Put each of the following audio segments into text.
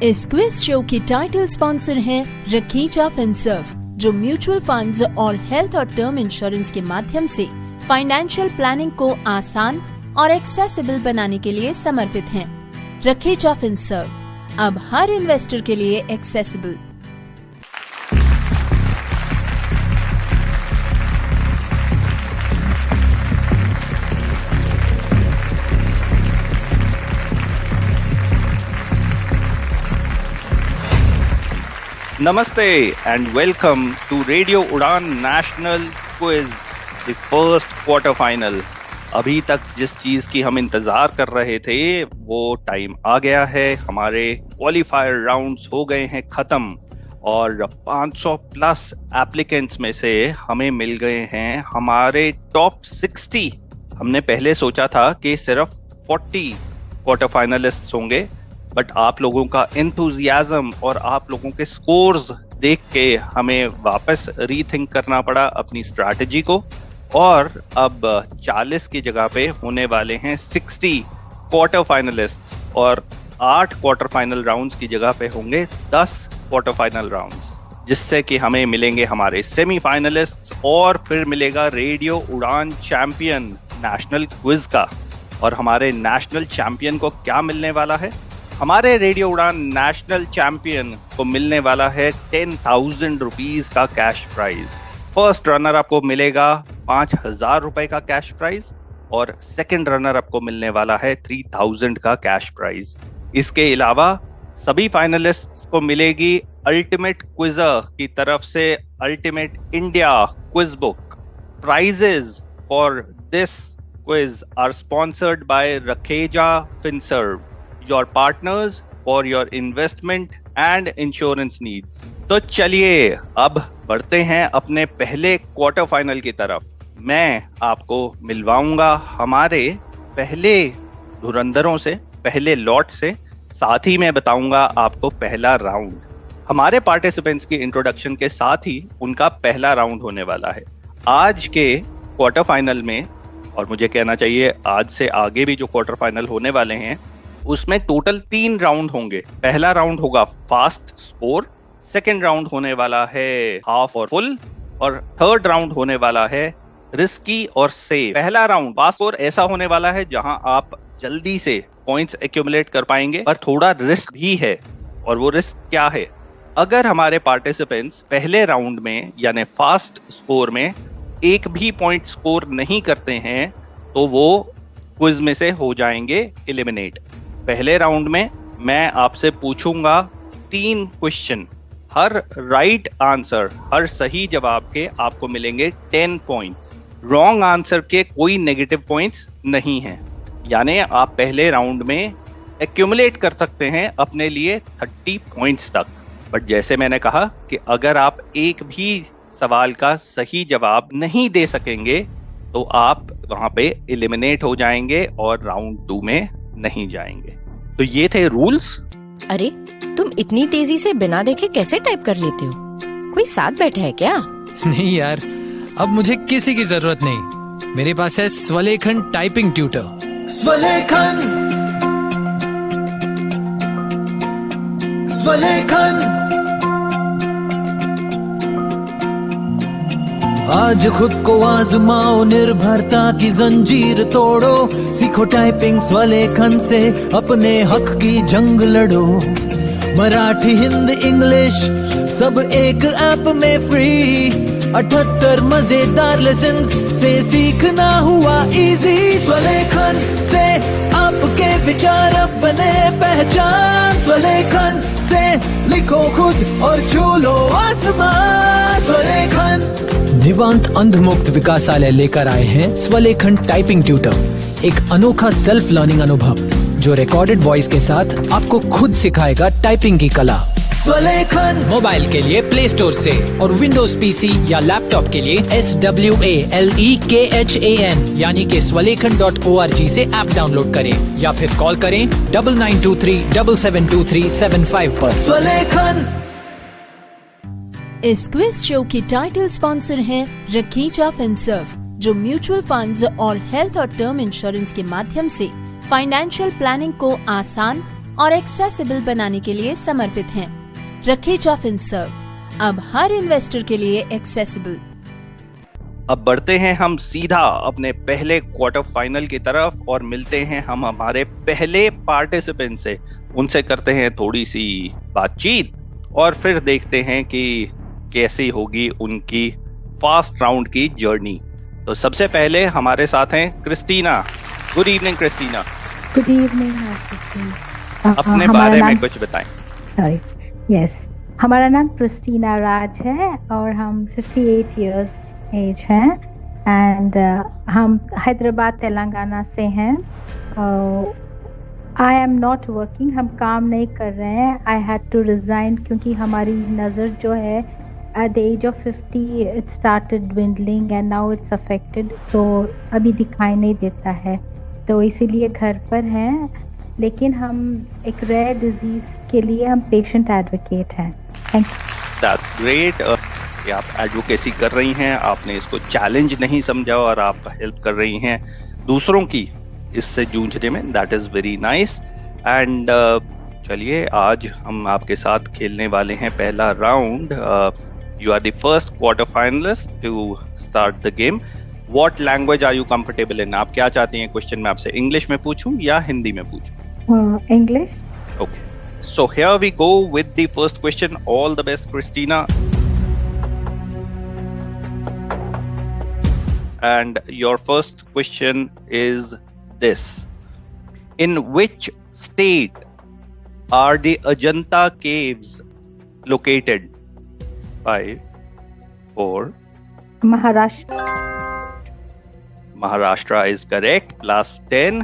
इस quiz show की title sponsor है रखीचा फिनसर्व, जो म्यूचुअल फंड्स और हेल्थ और टर्म इंश्योरेंस के माध्यम से फाइनेंशियल प्लानिंग को आसान और एक्सेसिबल बनाने के लिए समर्पित हैं। रखीचा फिनसर्व, अब हर इन्वेस्टर के लिए accessible. Namaste and welcome to Radio Udan National Quiz, the first quarter final. अभी तक जिस चीज की हम इंतजार कर रहे थे वो टाइम आ गया है। हमारे क्वालिफायर राउंड्स हो गए हैं खत्म और 500 प्लस एप्लीकेंट्स में से हमें मिल गए हैं हमारे टॉप 60। हमने पहले सोचा था कि सिर्फ 40 क्वार्टर फाइनलिस्ट्स होंगे, बट आप लोगों का एंथुजियाज्म और आप लोगों के स्कोर्स देख के हमें वापस रीथिंक करना पड़ा अपनी स्ट्रैटेजी को, और अब 40 की जगह पे होने वाले हैं 60 क्वार्टर फाइनलिस्ट्स, और 8 क्वार्टर फाइनल राउंड्स की जगह पे होंगे 10 क्वार्टर फाइनल राउंड्स, जिससे कि हमें मिलेंगे हमारे सेमीफाइनलिस्ट्स और फिर मिलेगा रेडियो उड़ान चैंपियन नेशनल क्विज का। और हमारे नेशनल चैंपियन को क्या मिलने वाला है? हमारे रेडियो उड़ान नेशनल चैंपियन को मिलने वाला है 10,000 रुपीज का cash prize. First runner up को मिलेगा 5,000 रुपए का कैश प्राइज और सेकंड रनर अप को मिलने वाला है 3,000 का कैश प्राइज। इसके अलावा सभी फाइनलिस्ट्स को मिलेगी अल्टीमेट क्विजर की तरफ से ultimate India quiz book. Prizes for this quiz are sponsored by Rakheja Finserv, your partners for your investment and insurance needs। तो चलिए अब बढ़ते हैं अपने पहले क्वार्टर फाइनल की तरफ। मैं आपको मिलवाऊंगा हमारे पहले धुरंधरों से, पहले लॉट से, साथ ही मैं बताऊंगा आपको पहला राउंड। हमारे पार्टिसिपेंट्स की इंट्रोडक्शन के साथ ही उनका पहला राउंड होने वाला है आज के क्वार्टर फाइनल में। और मुझे कहना चाहिए आज से आगे भी जो क्वार्टर फाइनल होने वाले हैं उसमें टोटल 3 राउंड होंगे। पहला राउंड होगा फास्ट स्कोर, सेकंड राउंड होने वाला है हाफ और फुल, और थर्ड राउंड होने वाला है रिस्की और सेफ। पहला राउंड फास्ट स्कोर ऐसा होने वाला है जहां आप जल्दी से पॉइंट्स एक्यूमुलेट कर पाएंगे, पर थोड़ा रिस्क भी है। और वो रिस्क क्या है? अगर हमारे पार्टिसिपेंट्स पहले राउंड में यानी फास्ट स्कोर में एक भी पॉइंट स्कोर नहीं करते हैं तो वो क्विज में से हो जाएंगे एलिमिनेट। पहले राउंड में मैं आपसे पूछूंगा 3 क्वेश्चन। हर राइट आंसर, हर सही जवाब के आपको मिलेंगे 10 पॉइंट्स। रॉन्ग आंसर के कोई नेगेटिव पॉइंट्स नहीं हैं, यानी आप पहले राउंड में एक्यूमुलेट कर सकते हैं अपने लिए 30 पॉइंट्स तक। बट जैसे मैंने कहा कि अगर आप एक भी सवाल का सही जवाब नहीं दे सकेंगे तो आप वहां पे एलिमिनेट हो जाएंगे और राउंड 2 में नहीं जाएंगे। तो ये थे रूल्स। अरे तुम इतनी तेजी से बिना देखे कैसे टाइप कर लेते हो? कोई साथ बैठा है क्या? नहीं यार, अब मुझे किसी की जरूरत नहीं। मेरे पास है स्वलेखन टाइपिंग ट्यूटर। स्वलेखन, स्वलेखन। आज खुद को आजमाओ, निर्भरता की जंजीर तोड़ो, सीखो टाइपिंग स्वलेखन से, अपने हक की जंग लड़ो। मराठी, हिंदी, इंग्लिश सब एक ऐप में फ्री, 78 मजेदार लेसन्स से सीखना हुआ इजी। स्वलेखन से आपके विचार अब बने पहचान, स्वलेखन से लिखो खुद और छू लो आसमान। स्वलेखन। निवांत अंधमुक्त विकासालय लेकर आए हैं स्वलेखन टाइपिंग ट्यूटर, एक अनोखा सेल्फ लर्निंग अनुभव जो रिकॉर्डेड वॉइस के साथ आपको खुद सिखाएगा टाइपिंग की कला। स्वलेखन। मोबाइल के लिए प्ले स्टोर से और विंडोज पीसी या लैपटॉप के लिए SWALEKHAN यानी कि swalekan.org से ऐप डाउनलोड करें या फिर कॉल करें 9923772375 पर। स्वलेखन। इस क्विज शो की टाइटल स्पॉन्सर है रखीचा फिनसर्व, जो म्यूचुअल फंड्स और हेल्थ और टर्म इंश्योरेंस के माध्यम से फाइनेंशियल प्लानिंग को आसान और एक्सेसिबल बनाने के लिए समर्पित हैं। रखेजा फिनसर्व, अब हर इन्वेस्टर के लिए एक्सेसिबल। अब बढ़ते हैं हम सीधा अपने पहले क्वार्टर फाइनल की तरफ और मिलते हैं हम हमारे पहले पार्टिसिपेंट से। उनसे करते हैं थोड़ी सी बातचीत और फिर देखते हैं कि कैसी होगी उनकी फास्ट राउंड की जर्नी। तो सबसे पहले हमारे साथ हैं Christina. Good evening Christina. Good evening. अपने बारे में कुछ बताएं। सॉरी, यस, हमारा नाम क्रिस्टीना राज है और हम 58 इयर्स एज हैं एंड हम हैदराबाद तेलंगाना से हैं। आई एम नॉट वर्किंग, हम काम नहीं कर रहे हैं। आई हैड टू रिजाइन क्योंकि हमारी नज़र जो है at the age of 50 it started dwindling and now it's affected, so अभी दिखाई नहीं देता है, तो इसीलिए घर पर हैं। लेकिन हम एक रेयर डिजीज के लिए हम पेशेंट एडवोकेट हैं। Thank you. That's great. आप एडवोकेसी कर रही हैं, आपने इसको चैलेंज नहीं समझा और आप हेल्प कर रही हैं दूसरों की इससे जूझने में। That is very nice. And चलिए आज हम आपके साथ खेलने वाले हैं पहला round. You are the first quarter finalist to start the game. What language are you comfortable in? आप क्या चाहती हैं क्वेश्चन मैं आपसे इंग्लिश में पूछूं या हिंदी में पूछूं? English. Okay, so here we go with the first question. All the best Christina. And your first question is this: in which state are the Ajanta caves located? 5, 4. Maharashtra. Maharashtra is correct. Plus 10.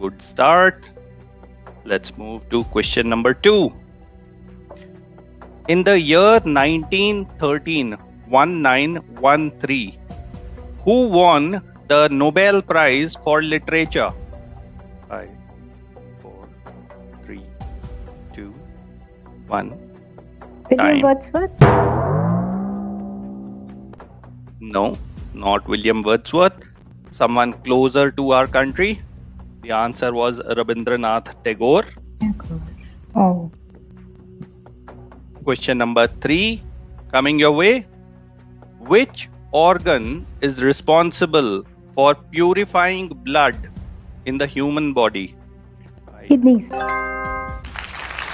Good start. Let's move to question number 2. In the year 1913, 1913, who won the Nobel Prize for Literature? 5, 4, 3, 2, 1. William Wordsworth? No, not William Wordsworth. Someone closer to our country. The answer was Rabindranath Tagore. Oh. Question number 3 coming your way. Which organ is responsible for purifying blood in the human body? Kidneys.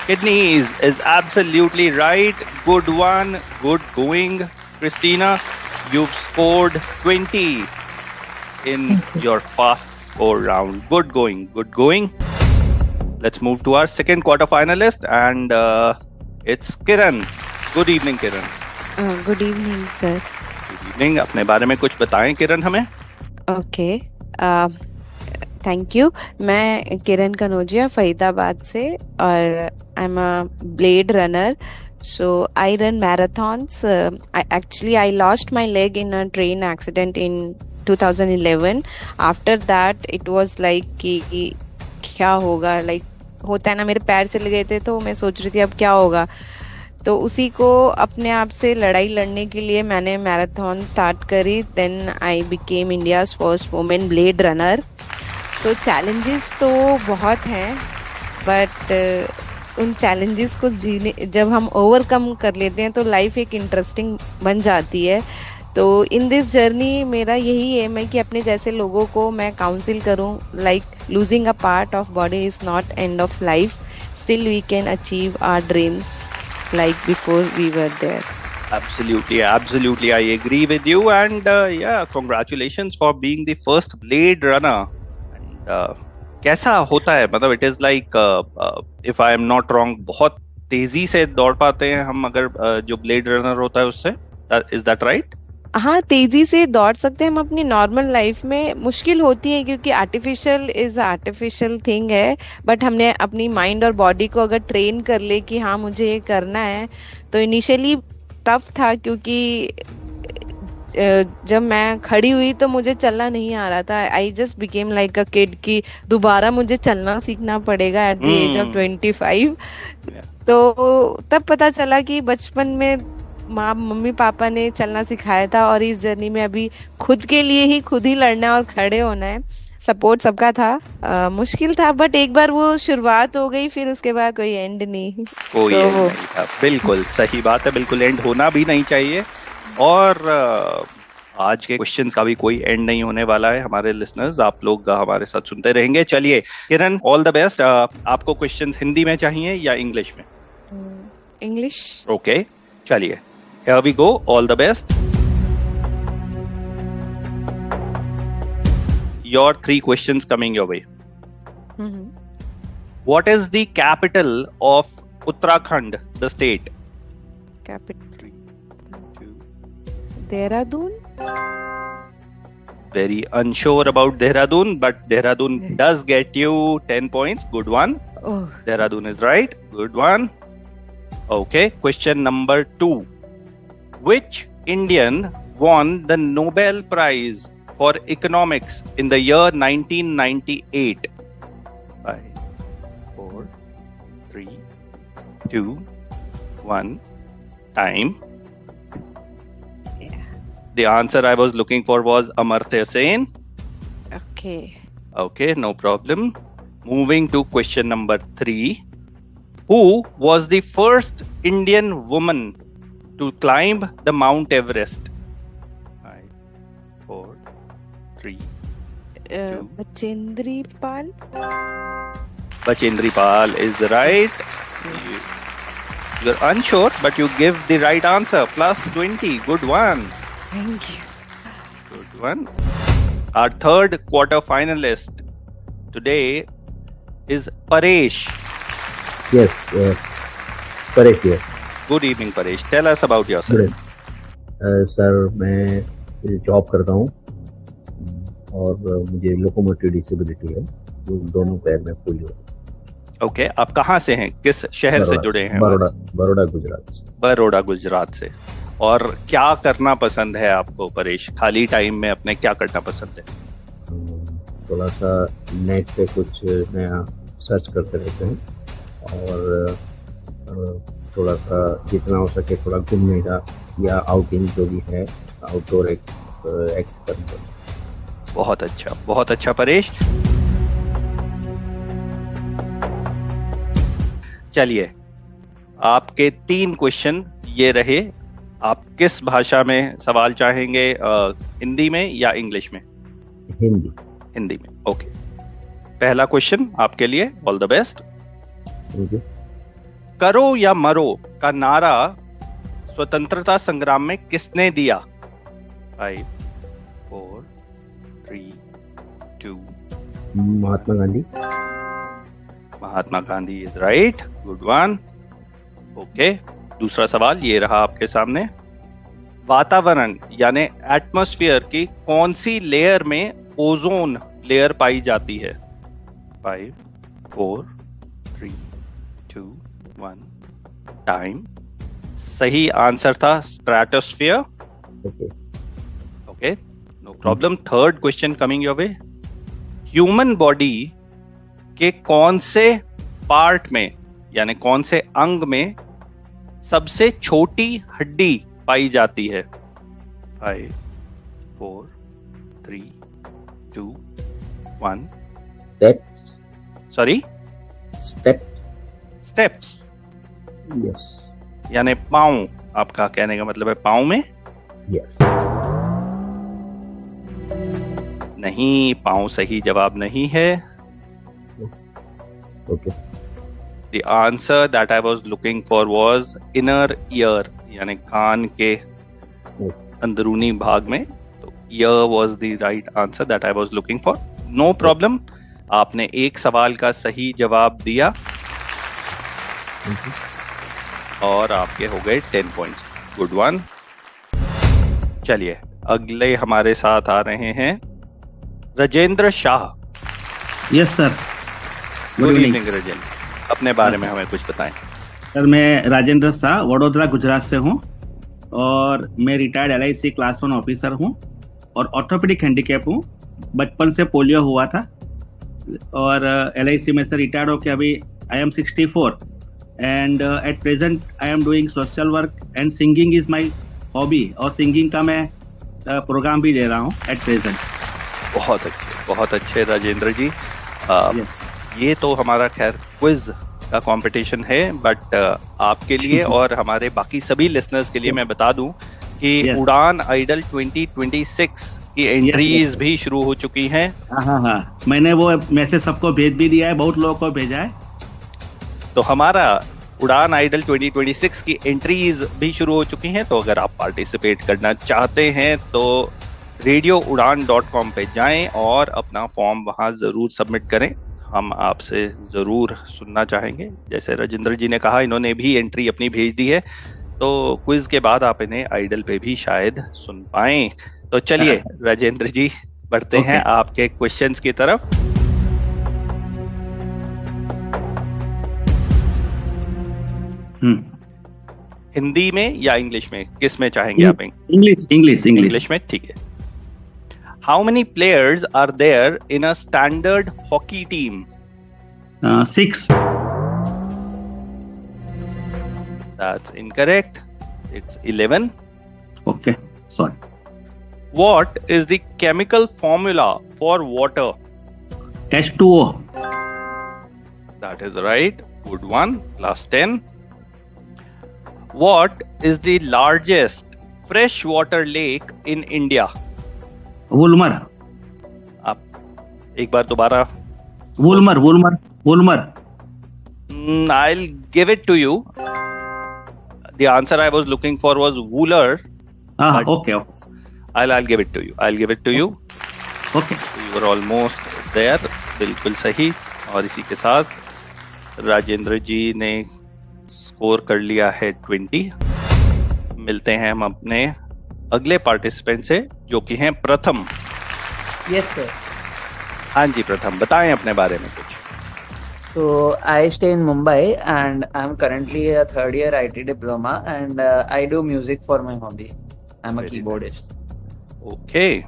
Kidneys is absolutely right. Good one. Good going, Christina. You've scored 20 in your fast score round. Good going. Good going. Let's move to our second quarter finalist and it's Kiran. Good evening, Kiran. Good evening sir. Evening. अपने बारे में कुछ बताएं किरण हमें। Okay, thank you. मैं किरण कनौजिया फरीदाबाद से और I am a blade runner. So I run marathons. Actually I lost my leg in a train accident in 2011। After that it was like कि क्या होगा, लाइक होता है ना, मेरे पैर चले गए थे तो मैं सोच रही थी अब क्या होगा। तो उसी को अपने आप से लड़ाई लड़ने के लिए मैंने मैराथन स्टार्ट करी। Then I became India's first women blade runner. So challenges तो बहुत हैं, बट उन चैलेंजेस को जब हम ओवरकम कर लेते हैं तो लाइफ एक इंटरेस्टिंग बन जाती है। तो इन दिस जर्नी मेरा यही एम है कि अपने जैसे लोगों को मैं काउंसिल करूं, like losing a part of body is not end of life, still we can achieve our dreams like before we were there. Absolutely, I agree with you. And yeah, congratulations for being the first blade runner. And कैसा होता है, मतलब it is like if I am not wrong, बहुत तेजी से दौड़ पाते हैं हम अगर जो blade runner होता है उससे? Is that right? हाँ, तेजी से दौड़ सकते हैं हम अपनी नॉर्मल लाइफ में। मुश्किल होती है क्योंकि आर्टिफिशियल थिंग है, बट हमने अपनी माइंड और बॉडी को अगर ट्रेन कर ले कि हाँ मुझे ये करना है। तो इनिशियली टफ था क्योंकि जब मैं खड़ी हुई तो मुझे चलना नहीं आ रहा था। I just became like a kid कि दोबारा मुझे चलना सीखना पड़ेगा एट द एज ऑफ 25। तो तब पता चला कि बचपन में मम्मी पापा ने चलना सिखाया था और इस जर्नी में अभी खुद के लिए ही खुद ही लड़ना है और खड़े होना है। सपोर्ट सबका था। मुश्किल था बट एक बार वो शुरुआत हो गई फिर उसके बाद कोई एंड नहीं। कोई एंड नहीं था, बिल्कुल सही बात है, बिल्कुल एंड होना भी नहीं चाहिए। और आज के क्वेश्चंस का भी कोई एंड नहीं होने वाला है। हमारे लिसनर्स, आप लोग हमारे साथ सुनते रहेंगे। चलिए किरण, ऑल द बेस्ट। आपको क्वेश्चंस हिंदी में चाहिए या इंग्लिश में? इंग्लिश। ओके, चलिए, here we go, all the best. Your 3 questions coming your way. What is the capital of Uttarakhand, the state? Capital. Dehradun. Very unsure about Dehradun, but Dehradun does get you 10 points. Good one. Oh. Dehradun is right. Good one. Okay, question number 2. Which Indian won the Nobel Prize for economics in the year 1998? 5, 4, 3, 2, 1. Time. Yeah. The answer I was looking for was Amartya Sen. Okay. Okay, no problem. Moving to question number 3. Who was the first Indian woman to climb the Mount Everest? 5, 4, 3, 2. Bachendri Pal. Bachendri Pal is right. You're unsure, but you give the right answer. Plus 20. Good one. Thank you. Good one. Our third quarter finalist today is Paresh. Yes, Paresh here. Good evening, Paresh. Tell us about yourself. Sir, मैं job करता हूँ और मुझे locomotive disability है, दोनों पैर में polio. Okay, आप कहाँ से हैं, किस शहर से जुड़े हैं? बड़ौदा गुजरात से। बड़ौदा गुजरात से। और क्या करना पसंद है आपको परेश? खाली टाइम में अपने क्या करना पसंद है? थोड़ा सा नेट पे कुछ नया सर्च करते रहते हैं और थोड़ा सा जितना हो सके थोड़ा घूमने का या आउटिंग जो भी है आउटडोर एक्सपेरिमेंट। बहुत अच्छा, बहुत अच्छा परेश। चलिए, आपके 3 क्वेश्चन ये रहे। आप किस भाषा में सवाल चाहेंगे, हिंदी में या इंग्लिश में? हिंदी में। ओके, पहला क्वेश्चन आपके लिए, ऑल द बेस्ट। करो या मरो का नारा स्वतंत्रता संग्राम में किसने दिया? 5, 4, 3, 2। Mahatma Gandhi. Mahatma Gandhi is right. Good one. Okay, दूसरा सवाल ये रहा आपके सामने। वातावरण यानी एटमॉस्फेयर की कौन सी लेयर में ओजोन लेयर पाई जाती है? 5, 4, 3, 2, 1। टाइम। सही आंसर था stratosphere. Okay, no problem. Third question coming your way. Human body के कौन से पार्ट में यानी कौन से अंग में सबसे छोटी हड्डी पाई जाती है? 5, 4, 3, 2, 1। Sorry, steps. यस। यानी पाँव, आपका कहने का मतलब है पाँव में? यस। नहीं, पाँव सही जवाब नहीं है। Okay. The answer that I was looking for was inner ear, यानी कान के अंदरूनी भाग में। तो ear was the right answer that I was looking for. No problem. आपने एक सवाल का सही जवाब दिया और आपके हो गए 10 पॉइंट्स। Good one. चलिए, अगले हमारे साथ आ रहे हैं Rajendra Shah. Yes sir. Good evening Rajendra, अपने बारे में हमें कुछ बताएं। सर, मैं राजेंद्र शाह वडोदरा गुजरात से हूँ और मैं रिटायर्ड LIC क्लास 1 ऑफिसर हूँ और ऑर्थोपेडिक हैंडीकैप हूँ। बचपन से पोलियो हुआ था और LIC में से रिटायर्ड होकर अभी I am 64 and at present I am doing social work and singing is my hobby और सिंगिंग का मैं प्रोग्राम भी दे रहा हूँ एट प्रेजेंट। बहुत अच्छे। बहुत अच्छे राजेंद्र जी। ये तो हमारा खैर क्विज का कंपटीशन है, बट आपके लिए और हमारे बाकी सभी लिसनर्स के लिए मैं बता दूं कि उड़ान आइडल 2026 की एंट्रीज भी शुरू हो चुकी हैं। हाँ, मैंने वो मैसेज सबको भेज भी दिया है, बहुत लोगों को भेजा है। तो हमारा उड़ान आइडल 2026 की एंट्रीज भी शुरू हो चुकी हैं। तो अगर आप पार्टिसिपेट करना चाहते हैं तो radioudan.com पे जाएं और अपना फॉर्म वहां जरूर सबमिट करें। हम आपसे जरूर सुनना चाहेंगे। जैसे राजेंद्र जी ने कहा, इन्होंने भी एंट्री अपनी भेज दी है, तो क्विज के बाद आप इन्हें आइडल पे भी शायद सुन पाएं। तो चलिए राजेंद्र जी, बढ़ते हैं आपके क्वेश्चंस की तरफ। हिंदी में या इंग्लिश में, किस में चाहेंगे आप? इंग्लिश में, ठीक है। How many players are there in a standard hockey team? 6. That's incorrect. It's 11. Okay, sorry. What is the chemical formula for water? H2O. That is right. Good one. Last 10. What is the largest freshwater lake in India? Woolmer. आप एक बार दोबारा। Woolmer. I'll give it to you. The answer I was looking for was Wooler. Okay. I'll give it to you. Okay. You were almost there. बिल्कुल सही। और इसी के साथ राजेंद्र जी ने स्कोर कर लिया है 20। मिलते हैं हम अपने अगले पार्टिसिपेंट से, जो कि हैं प्रथम। Yes sir. हाँ जी प्रथम, बताएं अपने बारे में कुछ। So I stay in Mumbai and I'm currently a third year IT diploma and I do music for my hobby. I'm a keyboardist. Okay,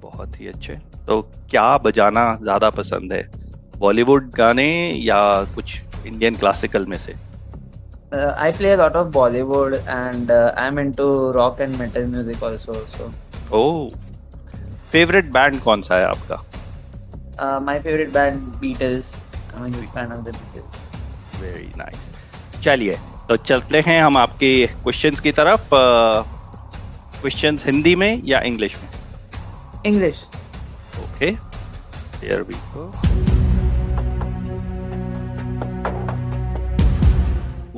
बहुत ही अच्छे। तो क्या बजाना ज्यादा पसंद है, बॉलीवुड गाने या कुछ इंडियन क्लासिकल में से? I play a lot of Bollywood and I'm into rock and metal music also. So. Oh, favorite band कौन सा है आपका? My favorite band Beatles. I'm a huge fan of the Beatles. Very nice. चलिए, तो चलते हैं हम आपके क्वेश्चंस की तरफ। क्वेश्चंस हिंदी में या इंग्लिश में? English. Okay, here we go.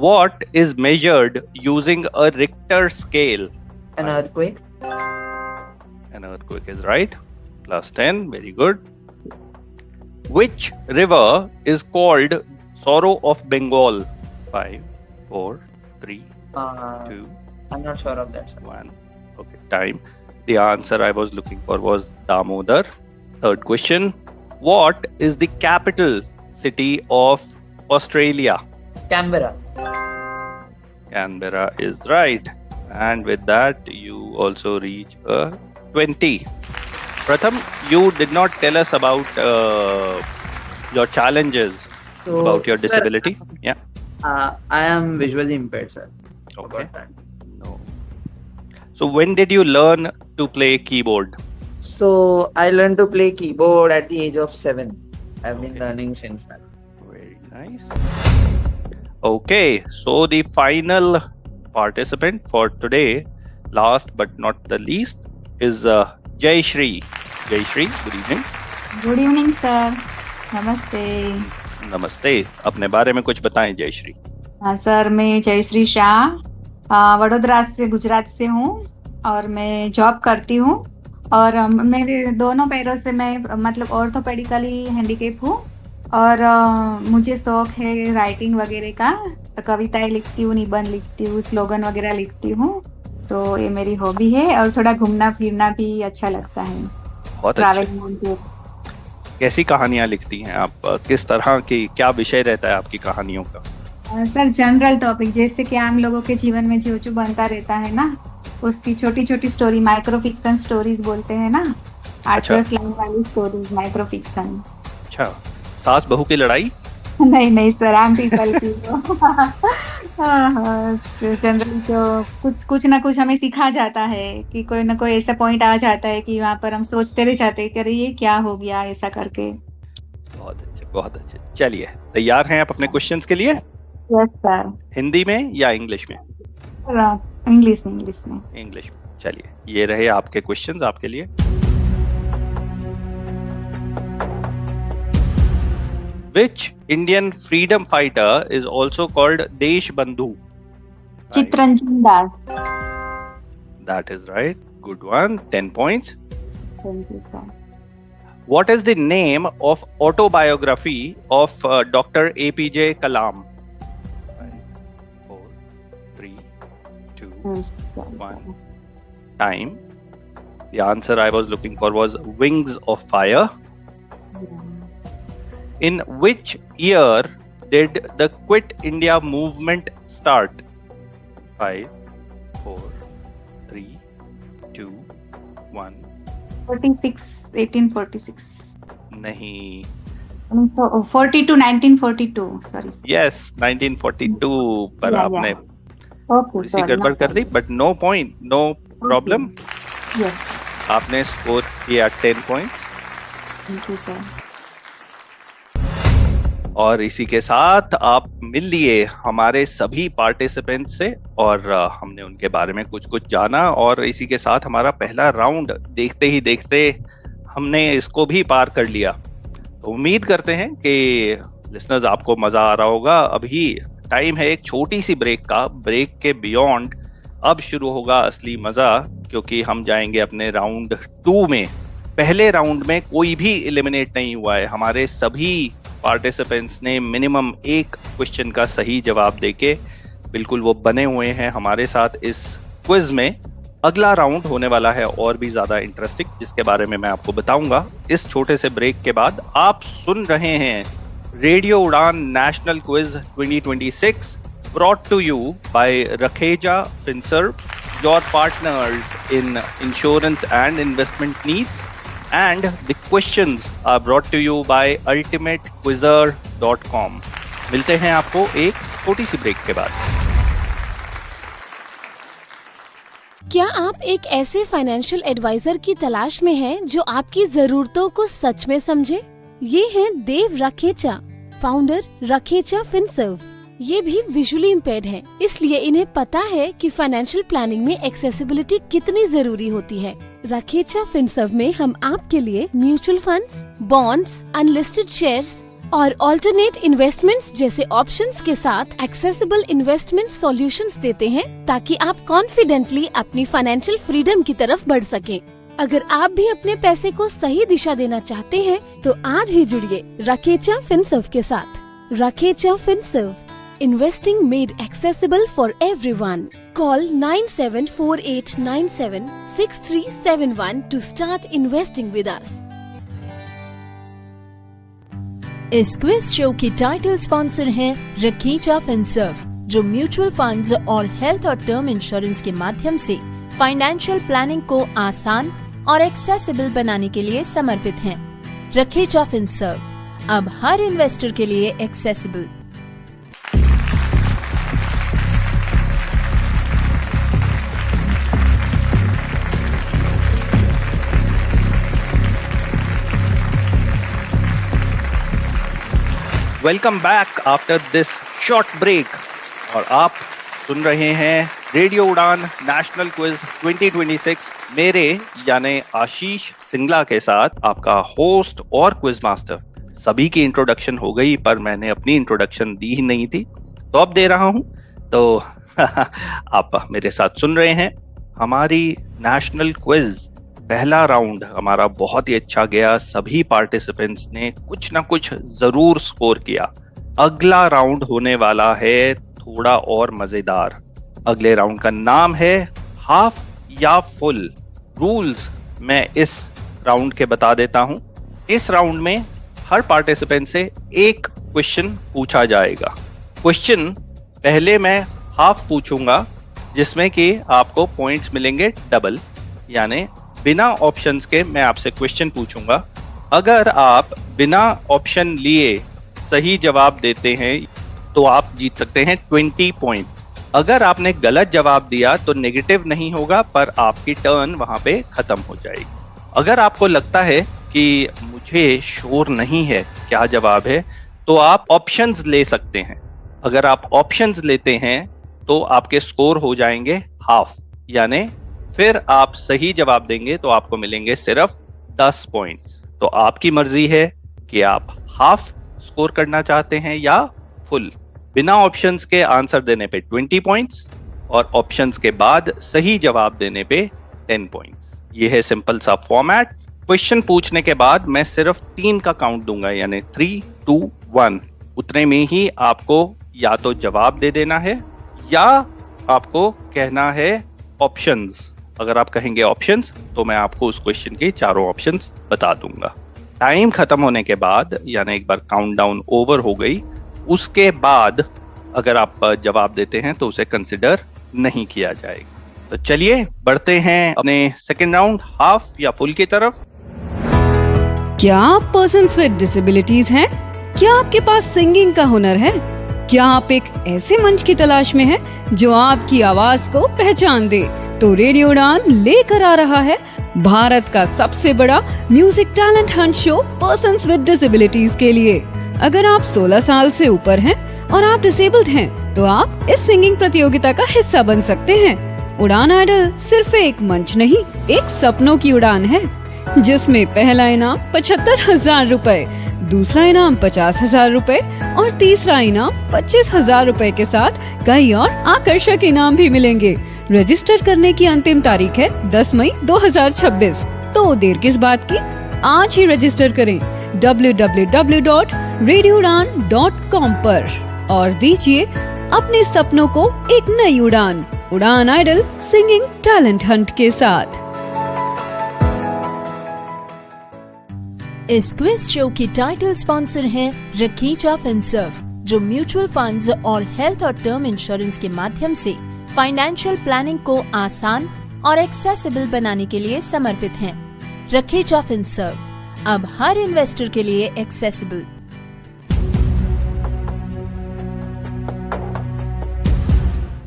What is measured using a Richter scale? An earthquake. An earthquake is right. Plus 10. Very good. Which river is called Sorrow of Bengal? 5, 4, 3, 2. I'm not sure of that, sir. 1. Okay, time. The answer I was looking for was Damodar. Third question. What is the capital city of Australia? Canberra. Canberra is right. And with that, you also reach a 20. Pratham, you did not tell us about your challenges, about your disability. Yeah. I am visually impaired, sir. Okay. No. So when did you learn to play keyboard? So I learned to play keyboard at the age of 7. I've been learning since then. Very nice. Okay, so the final participant for today, last but not the least, is Jayashree. Jayashree, good evening. Good evening, sir. नमस्ते। नमस्ते। अपने बारे में कुछ बताएं जयश्री। हाँ sir, मैं जयश्री शाह वडोदरा से, गुजरात से हूँ और मैं जॉब करती हूँ और मेरे दोनों पैरों से मैं मतलब ऑर्थोपेडिकली हैंडीकैप हूँ और मुझे शौक है राइटिंग वगैरह का, कविताएं लिखती हूँ, निबंध लिखती हूँ, स्लोगन वगैरह लिखती हूँ। तो ये मेरी हॉबी है और थोड़ा घूमना फिरना भी अच्छा लगता है। बहुत अच्छा। कैसी कहानियां लिखती हैं आप? किस तरह की, क्या विषय रहता है आपकी कहानियों का? सर जनरल टॉपिक, जैसे कि आम लोगों के जीवन में जो बनता रहता है ना, उसकी छोटी छोटी स्टोरी, माइक्रो फिक्शन स्टोरीज बोलते हैं ना, 8-10 लाइन वाली स्टोरीज, माइक्रो फिक्शन। अच्छा, सास बहू की लड़ाई? नहीं sir, I am people generally तो कुछ ना कुछ हमें सिखा जाता है कि कोई ना कोई ऐसा पॉइंट आ जाता है कि वहां पर हम सोचते रह जाते हैं कि अरे ये क्या हो गया ऐसा करके। बहुत अच्छे। चलिए, तैयार हैं आप अपने क्वेश्चंस के लिए? Yes sir. हिंदी में या इंग्लिश में? इंग्लिश में। चलिए, ये रहे आपके क्वेश्चंस आपके लिए। Which Indian freedom fighter is also called Deshbandhu? Chittaranjan Das. That is right. Good one. 10 points. Thank you, sir. What is the name of autobiography of Dr. APJ Kalam? 5, 4, 3, 2, 1. Time. The answer I was looking for was Wings of Fire. In which year did the Quit India movement start? 5, 4, 3, 2, 1. 1846. नहीं. 1942. Sorry. Yes, 1942. पर आपने थोड़ी सी गड़बड़ कर दी, but no point, no problem. Yes. आपने score किया 10 points. Thank you, sir. और इसी के साथ आप मिल लिए हमारे सभी पार्टिसिपेंट्स से और हमने उनके बारे में कुछ जाना और इसी के साथ हमारा पहला राउंड देखते ही देखते हमने इसको भी पार कर लिया। तो उम्मीद करते हैं कि लिसनर्स आपको मजा आ रहा होगा। अभी टाइम है एक छोटी सी ब्रेक का। ब्रेक के बियॉन्ड अब शुरू होगा असली मजा, क्योंकि हम जाएंगे अपने राउंड 2 में। पहले राउंड में कोई भी एलिमिनेट नहीं हुआ है। हमारे सभी पार्टिसिपेंट्स ने मिनिमम एक क्वेश्चन का सही जवाब देके बिल्कुल वो बने हुए हैं हमारे साथ इस क्विज में। अगला राउंड होने वाला है और भी ज्यादा इंटरेस्टिंग, जिसके बारे में मैं आपको बताऊंगा इस छोटे से ब्रेक के बाद। आप सुन रहे हैं रेडियो उड़ान national quiz 2026 brought to you by Rakheja FinServ, your partners in insurance and investment needs. And the questions are brought to you by ultimatequizzer.com. मिलते हैं आपको एक छोटी सी ब्रेक के बाद। क्या आप एक ऐसे फाइनेंशियल एडवाइजर की तलाश में हैं जो आपकी जरूरतों को सच में समझे? ये हैं देव रखेचा, फाउंडर रखेचा फिनसर्व। ये भी विजुअली इम्पेयर्ड हैं, इसलिए इन्हें पता है कि फाइनेंशियल प्लानिंग में एक्सेसिबिलिटी कितनी जरूरी होती है। रखेचा फिनसर्व में हम आपके लिए mutual funds, bonds, unlisted shares और ऑल्टरनेट इन्वेस्टमेंट्स जैसे ऑप्शंस के साथ एक्सेसिबल इन्वेस्टमेंट सॉल्यूशंस देते हैं, ताकि आप कॉन्फिडेंटली अपनी फाइनेंशियल फ्रीडम की तरफ बढ़ सकें। अगर आप भी अपने पैसे को सही दिशा देना चाहते हैं, तो आज ही जुड़िए रखेचा फिनसर्व के साथ। रखेचा Finserv, investing made accessible for everyone. Call 9748976371 to start investing with us. इस क्विज शो की टाइटल स्पॉन्सर है रखेचा फिनसर्व, जो म्यूचुअल फंड्स और हेल्थ और टर्म इंश्योरेंस के माध्यम से फाइनेंशियल प्लानिंग को आसान और एक्सेसिबल बनाने के लिए समर्पित हैं। रखेचा फिनसर्व अब हर इन्वेस्टर के लिए accessible. Welcome back after this short break और आप सुन रहे हैं रेडियो उड़ान नेशनल क्विज 2026 मेरे यानी आशीष सिंगला के साथ, आपका होस्ट और क्विज मास्टर। सभी की इंट्रोडक्शन हो गई, पर मैंने अपनी इंट्रोडक्शन दी ही नहीं थी, तो अब दे रहा हूं। तो आप मेरे साथ सुन रहे हैं हमारी नेशनल क्विज। पहला राउंड हमारा बहुत ही अच्छा गया, सभी पार्टिसिपेंट्स ने कुछ ना कुछ जरूर स्कोर किया। अगला राउंड होने वाला है थोड़ा और मजेदार। अगले राउंड का नाम है हाफ या फुल। रूल्स मैं इस राउंड के बता देता हूं। इस राउंड में हर पार्टिसिपेंट से एक क्वेश्चन पूछा जाएगा। क्वेश्चन पहले मैं हाफ पूछूंगा, जिसमें कि आपको पॉइंट्स मिलेंगे डबल, यानी बिना ऑप्शंस के मैं आपसे क्वेश्चन पूछूंगा। अगर आप बिना ऑप्शन लिए सही जवाब देते हैं तो आप जीत सकते हैं 20 पॉइंट्स। अगर आपने गलत जवाब दिया तो नेगेटिव नहीं होगा, पर आपकी टर्न वहां पे खत्म हो जाएगी। अगर आपको लगता है कि मुझे श्योर नहीं है क्या जवाब है, तो आप ऑप्शंस ले सकते हैं। अगर आप ऑप्शंस लेते हैं तो आपके स्कोर हो जाएंगे हाफ, यानी फिर आप सही जवाब देंगे तो आपको मिलेंगे सिर्फ 10 पॉइंट्स। तो आपकी मर्जी है कि आप हाफ स्कोर करना चाहते हैं या फुल। बिना ऑप्शंस के आंसर देने पे 20 पॉइंट्स और ऑप्शंस के बाद सही जवाब देने पे 10 पॉइंट्स। ये है सिंपल सा फॉर्मेट। क्वेश्चन पूछने के बाद मैं सिर्फ 3 का काउंट दूंगा, यानी 3, 2, 1। उतने में ही आपको या तो जवाब दे देना है या आपको कहना है ऑप्शंस। अगर आप कहेंगे ऑप्शंस तो मैं आपको उस क्वेश्चन के चारों ऑप्शंस बता दूंगा। टाइम खत्म होने के बाद, यानी एक बार काउंटडाउन ओवर हो गई, उसके बाद अगर आप जवाब देते हैं तो उसे कंसिडर नहीं किया जाएगा। तो चलिए बढ़ते हैं अपने सेकंड राउंड, हाफ या फुल की तरफ। क्या आप पर्सन्स विद डिसेबिलिटीज हैं? क्या आपके पास सिंगिंग का हुनर है? क्या आप एक ऐसे मंच की तलाश में हैं जो आपकी आवाज को पहचान दे? तो रेडियो उड़ान लेकर आ रहा है भारत का सबसे बड़ा music talent Hunt show persons with disabilities के लिए। अगर आप 16 साल से ऊपर हैं और आप डिसेबल्ड हैं, तो आप इस सिंगिंग प्रतियोगिता का हिस्सा बन सकते हैं। उड़ान आइडल सिर्फ एक मंच नहीं, एक सपनों की उड़ान है, जिसमें पहला इनाम 75,000 रूपए, दूसरा इनाम 50,000 रूपए और तीसरा इनाम 25,000 रूपए के साथ कई और आकर्षक इनाम भी मिलेंगे। रजिस्टर करने की अंतिम तारीख है 10 मई 2026। तो देर किस बात की, आज ही रजिस्टर करें www.radioudan.com पर और दीजिए अपने सपनों को एक नई उड़ान। उड़ान आइडल सिंगिंग टैलेंट हंट के साथ। इस क्विज शो की टाइटल स्पॉन्सर है रखीचा फिनसर्व, जो म्यूचुअल फंड्स और हेल्थ और टर्म इंश्योरेंस के माध्यम से फाइनेंशियल प्लानिंग को आसान और एक्सेसिबल बनाने के लिए समर्पित हैं। रखीचा फिनसर्व अब हर इन्वेस्टर के लिए एक्सेसिबल।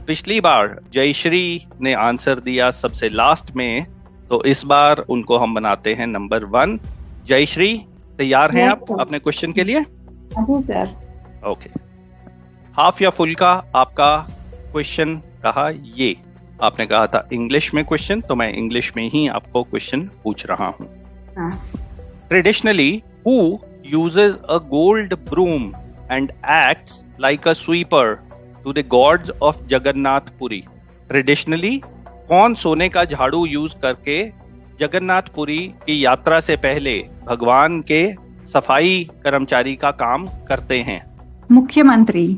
पिछली बार जयश्री ने आंसर दिया सबसे लास्ट में, तो इस बार उनको हम बनाते हैं नंबर 1। जयश्री, तैयार हैं आप अपने क्वेश्चन के लिए? सर। ओके। हाफ या फुल का आपका क्वेश्चन रहा ये। आपने कहा था इंग्लिश में क्वेश्चन, तो मैं इंग्लिश में ही आपको क्वेश्चन पूछ रहा हूँ। Traditionally who uses a gold broom and acts like a sweeper to the gods of Jagannathpuri? Traditionally कौन सोने का झाड़ू यूज करके जगन्नाथपुरी की यात्रा से पहले भगवान के सफाई कर्मचारी का काम करते हैं? मुख्यमंत्री।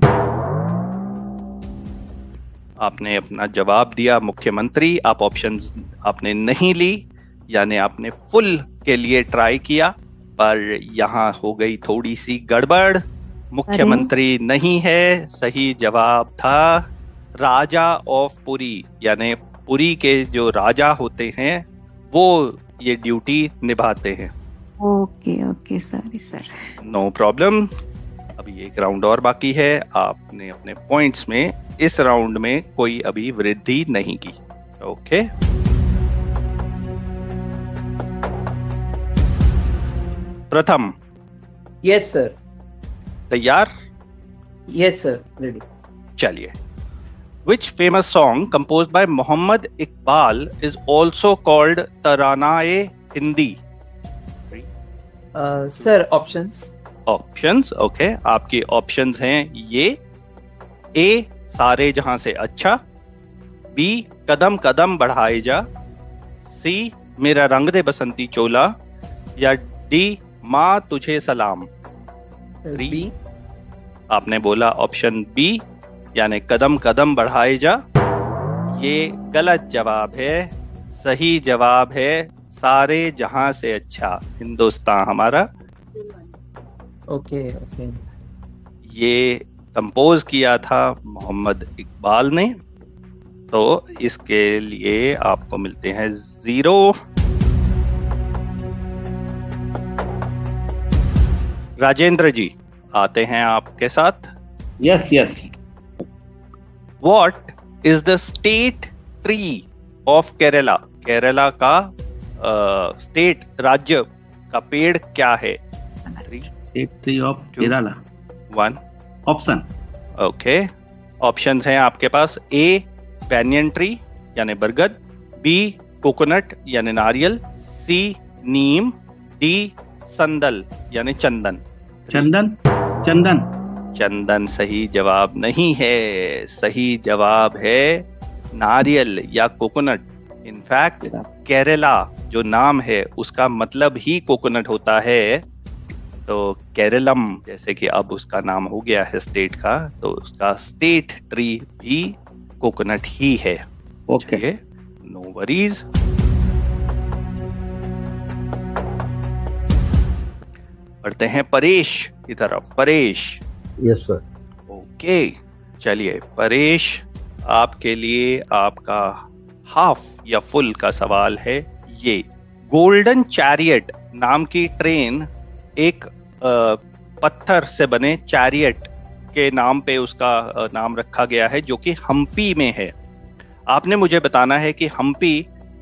आपने अपना जवाब दिया मुख्यमंत्री। आप ऑप्शंस आपने नहीं ली, यानी आपने फुल के लिए ट्राई किया, पर यहाँ हो गई थोड़ी सी गड़बड़। मुख्यमंत्री नहीं है, सही जवाब था राजा ऑफ पुरी, यानी पुरी के जो राजा होते हैं वो ये ड्यूटी निभाते हैं। Okay sorry sir. No problem. अभी एक राउंड और बाकी है। आपने अपने पॉइंट्स में इस राउंड में कोई अभी वृद्धि नहीं की। ओके। प्रथम। Yes sir. तैयार? Yes sir, ready. चलिए। Which famous song composed by Muhammad Iqbal is also called Taranae Hindi? Sir options. Options, okay. आपकी ऑप्शंस हैं ये: ए सारे जहां से अच्छा, बी कदम कदम बढ़ाए जा, सी मेरा रंग दे बसंती चोला, या डी माँ तुझे सलाम। बी। आपने बोला ऑप्शन बी, यानी कदम कदम बढ़ाए जा। ये गलत जवाब है। सही जवाब है सारे जहां से अच्छा हिंदुस्तान हमारा। ओके। ये कंपोज किया था मोहम्मद इकबाल ने। तो इसके लिए आपको मिलते हैं 0। राजेंद्र जी, आते हैं आपके साथ। Yes yes. What is the state tree of Kerala? Kerala का स्टेट राज्य का पेड़ क्या है? 3, state tree of Kerala. 1 option. Okay, options हैं आपके पास। ए बैनियन ट्री यानी बरगद, बी कोकोनट यानी नारियल, सी नीम, डी संदल यानी चंदन। चंदन। चंदन। चंदन सही जवाब नहीं है, सही जवाब है नारियल या कोकोनट। इनफैक्ट केरला जो नाम है उसका मतलब ही कोकोनट होता है, तो केरलम जैसे कि अब उसका नाम हो गया है स्टेट का, तो उसका स्टेट ट्री भी कोकोनट ही है। Okay, no worries. बढ़ते हैं परेश की तरफ। परेश। Yes sir. ओके, चलिए परेश, आपके लिए आपका हाफ या फुल का सवाल है ये। गोल्डन चैरियट नाम की ट्रेन एक पत्थर से बने चैरियट के नाम पे उसका नाम रखा गया है, जो कि हम्पी में है। आपने मुझे बताना है कि हम्पी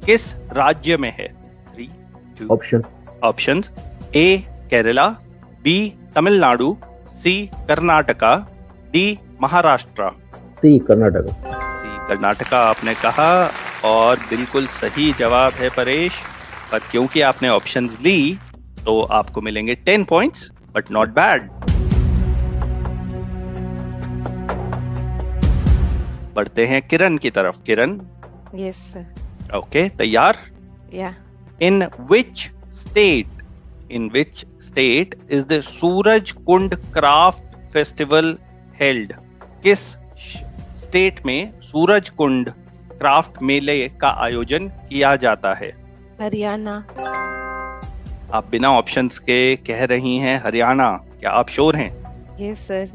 किस राज्य में है। 3, 2 ऑप्शंस। ए केरला, बी तमिलनाडु, सी कर्नाटका, डी महाराष्ट्र। सी कर्नाटका। सी कर्नाटका आपने कहा और बिल्कुल सही जवाब है परेश, पर क्योंकि आपने ऑप्शंस ली तो आपको मिलेंगे 10 पॉइंट्स, बट नॉट बैड। बढ़ते हैं किरण की तरफ। किरण। Yes sir. ओके, तैयार? Yeah. In which state is the Suraj Kund craft festival held? किस स्टेट में सूरज कुंड क्राफ्ट मेले का आयोजन किया जाता है? हरियाणा। आप बिना ऑप्शंस के कह रही हैं हरियाणा, क्या आप श्योर हैं? Yes sir.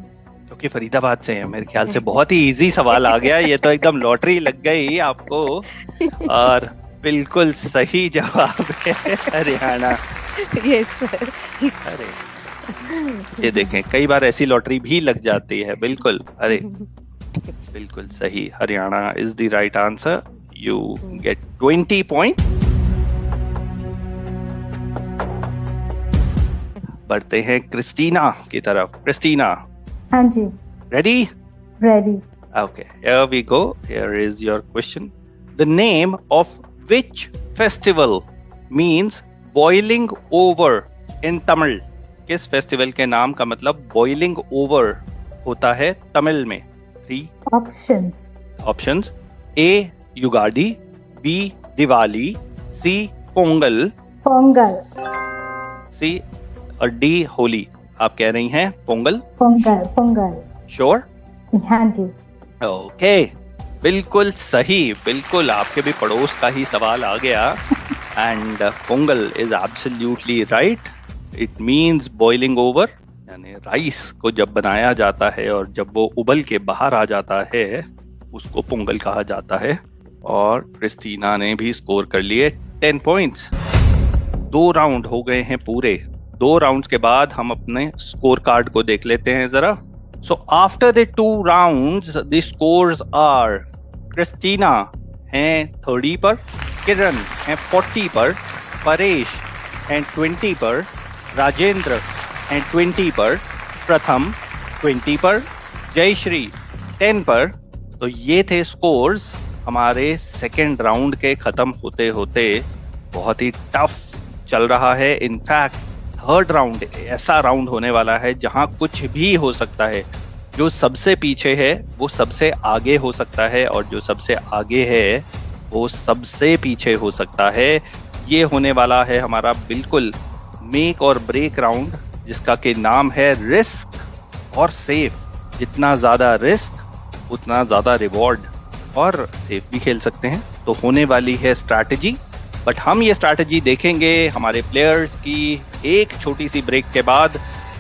क्योंकि फरीदाबाद से हैं, मेरे ख्याल से बहुत ही इजी सवाल आ गया, ये तो एकदम लॉटरी लग गई आपको। और बिल्कुल सही जवाब है हरियाणा। Yes sir. अरे ये देखें, कई बार ऐसी लॉटरी भी लग जाती है। बिल्कुल, अरे बिल्कुल सही, Haryana is the right answer. You get 20 point. बढ़ते हैं क्रिस्टीना की तरफ। क्रिस्टीना। हाँ जी। Ready? Ready. Okay, here we go. Here is your question. The name of which festival means boiling over in Tamil? किस फेस्टिवल के नाम का मतलब boiling over होता है तमिल में? 3 options. A Yugadi, B Diwali, C Pongal, C और D होली। आप कह रही हैं पोंगल? पोंगल। श्योर? हाँ जी। ओके, बिल्कुल सही, बिल्कुल आपके भी पड़ोस का ही सवाल आ गया। And Pongal is absolutely right. It means boiling over, यानी राइस को जब बनाया जाता है और जब वो उबल के बाहर आ जाता है उसको पोंगल कहा जाता है। और क्रिस्टीना ने भी स्कोर कर लिए 10 पॉइंट्स। 2 राउंड हो गए हैं पूरे। 2 राउंड्स के बाद हम अपने स्कोर कार्ड को देख लेते हैं जरा। So after the 2 rounds, the scores are: Christina हैं 30 पर, किरण हैं 40 पर, परेश हैं 20 पर, राजेंद्र हैं 20 पर, प्रथम 20 पर, जयश्री 10 पर। तो ये थे स्कोर्स हमारे सेकेंड राउंड के खत्म होते होते। बहुत ही टफ चल रहा है। इनफैक्ट थर्ड राउंड ऐसा राउंड होने वाला है जहां कुछ भी हो सकता है। जो सबसे पीछे है वो सबसे आगे हो सकता है, और जो सबसे आगे है वो सबसे पीछे हो सकता है। ये होने वाला है हमारा बिल्कुल मेक और ब्रेक राउंड, जिसका के नाम है रिस्क और सेफ। जितना ज्यादा रिस्क उतना ज्यादा रिवॉर्ड, और सेफ भी खेल सकते हैं। तो होने वाली है स्ट्रैटेजी, बट हम ये स्ट्रैटेजी देखेंगे हमारे प्लेयर्स की एक छोटी सी ब्रेक के बाद।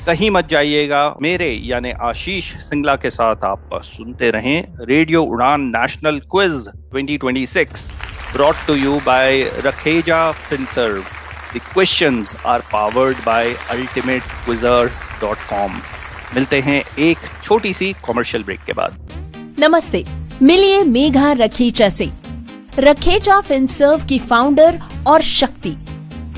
कहीं मत जाइएगा, मेरे यानी आशीष सिंगला के साथ आप सुनते रहें रेडियो उड़ान national quiz 2026, brought to you by Rakheja FinServe. The questions are powered by ultimatequizzer.com. मिलते हैं एक छोटी सी कॉमर्शियल ब्रेक के बाद। नमस्ते, मिलिए मेघा रखेचा से। रखेचा फिनसर्व की फाउंडर और शक्ति,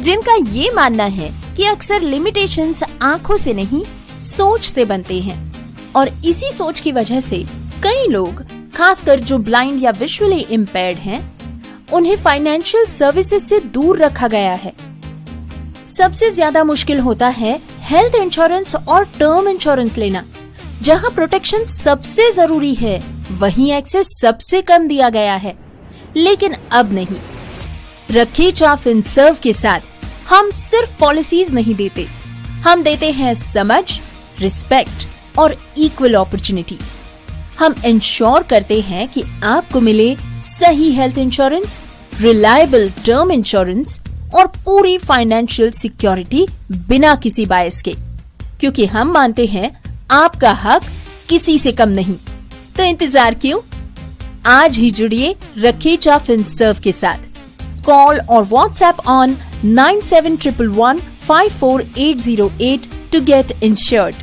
जिनका ये मानना है कि अक्सर लिमिटेशंस आंखों से नहीं सोच से बनते हैं और इसी सोच की वजह से कई लोग, खासकर जो ब्लाइंड या विजुअली इम्पेयर्ड हैं, उन्हें फाइनेंशियल सर्विसेज से दूर रखा गया है। सबसे ज्यादा मुश्किल होता है हेल्थ इंश्योरेंस और टर्म इंश्योरेंस लेना। जहां प्रोटेक्शन सबसे जरूरी है, वहीं एक्सेस सबसे कम दिया गया है। लेकिन अब नहीं, रखेचा फिनसर्व के साथ हम सिर्फ पॉलिसीज नहीं देते, हम देते हैं समझ, रिस्पेक्ट और इक्वल अपॉर्चुनिटी। हम इंश्योर करते हैं कि आपको मिले सही health insurance, reliable term insurance और पूरी फाइनेंशियल सिक्योरिटी बिना किसी बायस के, क्योंकि हम मानते हैं आपका हक किसी से कम नहीं। तो इंतजार क्यों? आज ही जुड़िए रखेचा फिनसर्व के साथ। कॉल और WhatsApp on 9711154808 to get insured.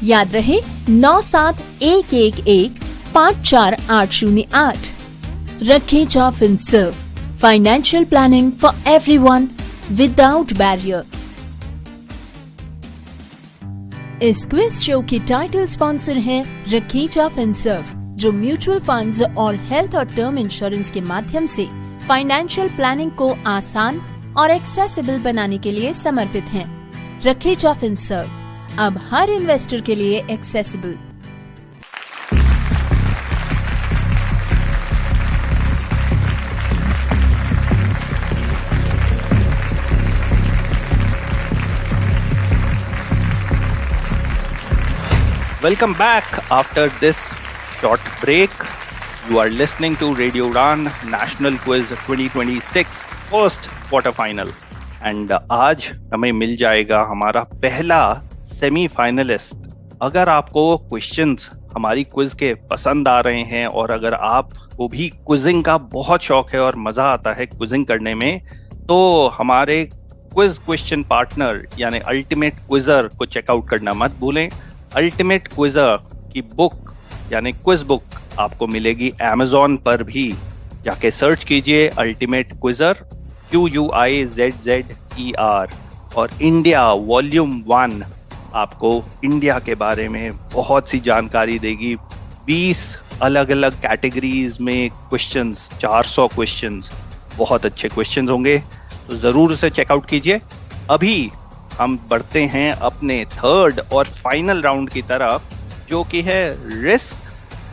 याद रहे 9711154808। Rakhecha Finserv, financial planning for everyone without barrier. इस क्विज शो की टाइटल स्पॉन्सर है रखेचा फिनसर्व, जो म्यूचुअल फंड्स और हेल्थ और टर्म इंश्योरेंस के माध्यम से फाइनेंशियल प्लानिंग को आसान और एक्सेसिबल बनाने के लिए समर्पित हैं। रखेचा फिनसर्व, अब हर इन्वेस्टर के लिए accessible. Welcome back after this short break. You are listening to Radio Udan National Quiz 2026 first quarter final. And आज हमें मिल जाएगा हमारा पहला सेमीफाइनलिस्ट। अगर आपको क्वेश्चंस हमारी क्विज के पसंद आ रहे हैं और अगर आपको भी क्विजिंग का बहुत शौक है और मजा आता है क्विजिंग करने में, तो हमारे क्विज क्वेश्चन पार्टनर यानी अल्टीमेट क्विजर को चेकआउट करना मत भूलें। अल्टीमेट क्विजर की बुक यानी क्विज बुक आपको मिलेगी Amazon पर भी। जाके सर्च कीजिए अल्टीमेट क्विजर QUIZZER और इंडिया वॉल्यूम 1 आपको इंडिया के बारे में बहुत सी जानकारी देगी। 20 अलग अलग कैटेगरीज में क्वेश्चंस, 400 क्वेश्चंस, बहुत अच्छे क्वेश्चंस होंगे, तो जरूर उसे चेकआउट कीजिए। अभी हम बढ़ते हैं अपने थर्ड और फाइनल राउंड की तरफ, जो कि है रिस्क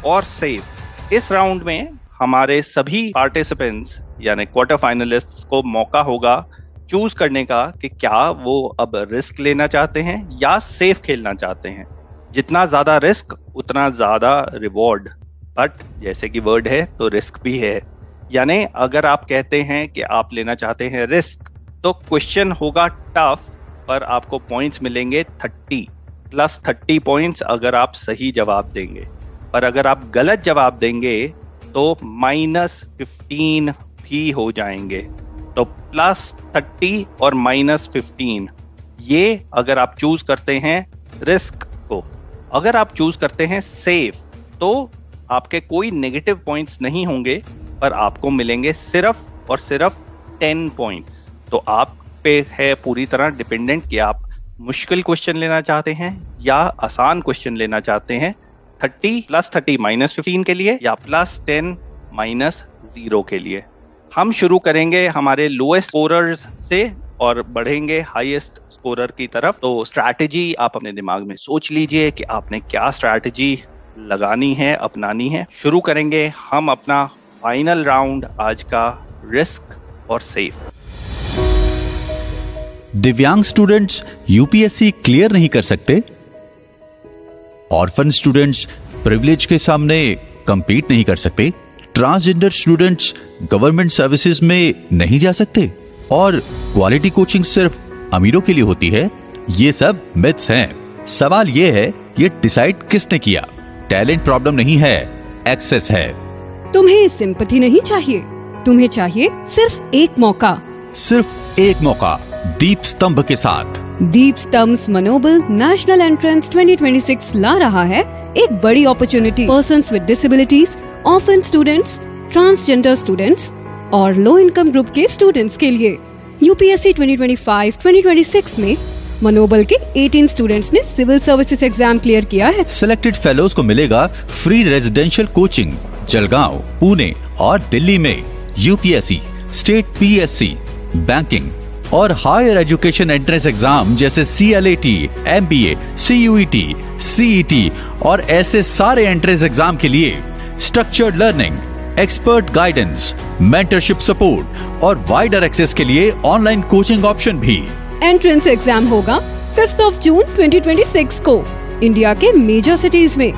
और सेफ। इस राउंड में हमारे सभी पार्टिसिपेंट्स यानी क्वार्टर फाइनलिस्ट्स को मौका होगा चूज करने का कि क्या वो अब रिस्क लेना चाहते हैं या सेफ खेलना चाहते हैं। जितना ज्यादा रिस्क उतना ज्यादा रिवॉर्ड, बट जैसे कि वर्ड है तो रिस्क भी है। यानी अगर आप कहते हैं कि आप लेना चाहते हैं रिस्क, तो क्वेश्चन होगा टफ, पर आपको पॉइंट्स मिलेंगे 30 प्लस 30 पॉइंट्स अगर आप सही जवाब देंगे। पर अगर आप गलत जवाब देंगे तो -15 भी हो जाएंगे। तो +30 और -15, ये अगर आप चूज करते हैं रिस्क को। अगर आप चूज करते हैं सेफ, तो आपके कोई नेगेटिव पॉइंट्स नहीं होंगे, पर आपको मिलेंगे सिर्फ और सिर्फ 10 पॉइंट्स। तो आप पे है पूरी तरह डिपेंडेंट कि आप मुश्किल क्वेश्चन लेना चाहते हैं या आसान क्वेश्चन लेना चाहते हैं। 30 + 30 -15 के लिए या +10 -0 के लिए। हम शुरू करेंगे हमारे लोएस्ट स्कोरर्स से और बढ़ेंगे हाईएस्ट स्कोरर की तरफ। तो स्ट्रैटेजी आप अपने दिमाग में सोच लीजिए कि आपने क्या स्ट्रैटेजी लगानी है, अपनानी है। शुरू करेंगे हम अपना फाइनल राउंड आज का रिस्क और सेफ। दिव्यांग स्टूडेंट्स यूपीएससी क्लियर नहीं कर सकते? ऑर्फन स्टूडेंट्स प्रिविलेज के सामने compete नहीं कर सकते? ट्रांसजेंडर स्टूडेंट्स गवर्नमेंट सर्विसेज में नहीं जा सकते? और क्वालिटी कोचिंग सिर्फ अमीरों के लिए होती है? ये सब मिथ्स हैं। सवाल ये है, ये डिसाइड किसने किया? टैलेंट प्रॉब्लम नहीं है, एक्सेस है। तुम्हें सिंपैथी नहीं चाहिए, तुम्हें चाहिए सिर्फ एक मौका। सिर्फ एक मौका, दीप स्तंभ के साथ। दीप स्तंभ मनोबल नेशनल एंट्रेंस 2026 ला रहा है एक बड़ी opportunity persons with disabilities, orphan students, transgender students और लो इनकम ग्रुप के स्टूडेंट्स के लिए। यूपीएससी 2025-2026 में मनोबल के 18 स्टूडेंट्स ने सिविल सर्विसेज एग्जाम क्लियर किया है। सिलेक्टेड फेलोज को मिलेगा free residential coaching Jalgaon, Pune और दिल्ली में यूपीएससी, स्टेट पीएससी, बैंकिंग और हायर एजुकेशन एंट्रेंस एग्जाम जैसे CLAT, MBA, CUET, CET और ऐसे सारे एंट्रेंस एग्जाम के लिए structured learning, expert guidance, mentorship support और वाइडर एक्सेस के लिए ऑनलाइन कोचिंग ऑप्शन भी। एंट्रेंस एग्जाम होगा 5 जून 2026 को इंडिया के मेजर सिटीज में।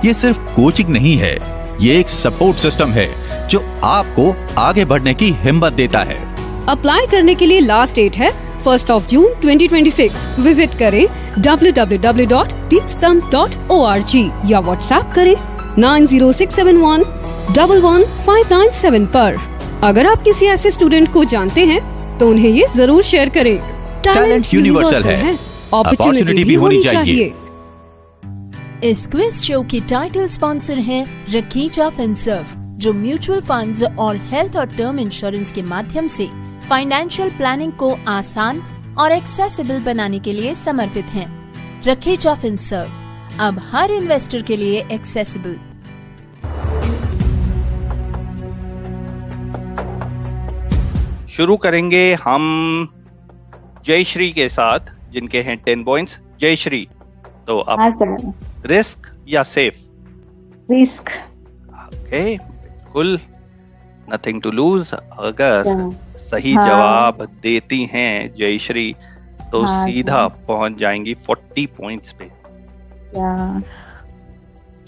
ये सिर्फ कोचिंग नहीं है, ये एक सपोर्ट सिस्टम है जो आपको आगे बढ़ने की हिम्मत देता है। अप्लाई करने के लिए लास्ट डेट है 1 जून 2026। विजिट करें www.deepstump.org या व्हाट्सएप करें 9067111597 पर। अगर आप किसी ऐसे स्टूडेंट को जानते हैं तो उन्हें ये जरूर शेयर करें। टैलेंट यूनिवर्सल है, अपॉर्चुनिटी भी होनी चाहिए। इस क्विज शो की टाइटल स्पॉन्सर है रखीचा फिनसर्व, जो म्यूचुअल फंड्स और हेल्थ और टर्म इंश्योरेंस के माध्यम से फाइनेंशियल प्लानिंग को आसान और एक्सेसिबल बनाने के लिए समर्पित हैं। रखीचा फिनसर्व अब हर इन्वेस्टर के लिए एक्सेसिबल। शुरू करेंगे हम जयश्री के साथ, जिनके हैं 10 पॉइंट्स। जयश्री, तो आप रिस्क या सेफ? रिस्क। ओके, बिल्कुल, नथिंग टू लूज। अगर सही जवाब देती हैं जयश्री तो सीधा पहुंच जाएंगी 40 पॉइंट्स पे।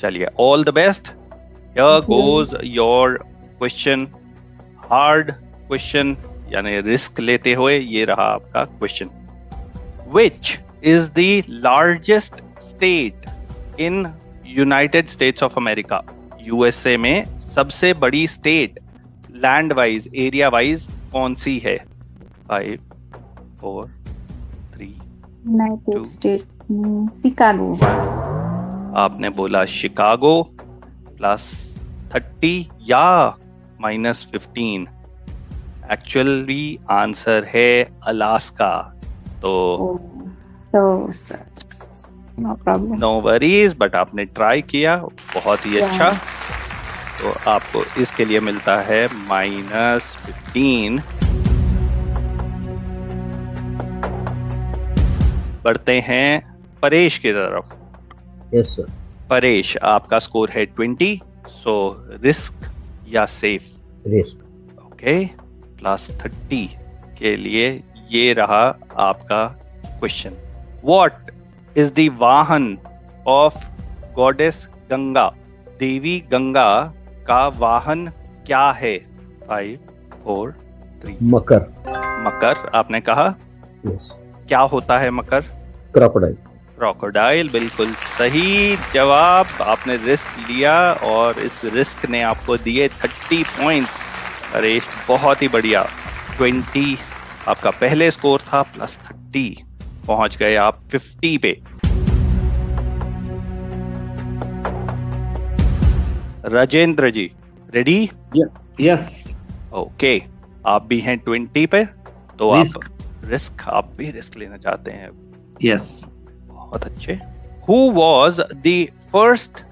चलिए, all the best. Here goes your question, hard question, यानी रिस्क लेते हुए ये रहा आपका question. Which is the largest state in United States of America? USA में सबसे बड़ी state land wise, area wise कौन सी है? 5, 4, 3, यूनाइटेड स्टेट, शिकागो। आपने बोला शिकागो प्लस 30 या -15। एक्चुअली आंसर है अलास्का। तो no problem, no worries, but आपने ट्राई किया, बहुत ही अच्छा। तो आपको इसके लिए मिलता है -15। बढ़ते हैं परेश की तरफ। Yes sir. परेश, आपका स्कोर है 20। सो रिस्क या सेफ? रिस्क। ओके, +30 के लिए ये रहा आपका क्वेश्चन। व्हाट इज द वाहन ऑफ गॉडेस गंगा? देवी गंगा का वाहन क्या है? 5, 4, 3। मकर। मकर आपने कहा? यस। क्या होता है मकर? क्रोकोडाइल। क्रोकोडाइल, बिल्कुल सही जवाब। आपने रिस्क लिया और इस रिस्क ने आपको दिए 30 पॉइंट्स। परेश, बहुत ही बढ़िया। 20 आपका पहले स्कोर था, +30 पहुंच गए आप 50 पे। राजेंद्र जी, रेडी? यस। ओके, आप भी हैं 20 पे, तो रिस्क। आप भी रिस्क लेना चाहते हैं? यस। बहुत अच्छे। Who was the first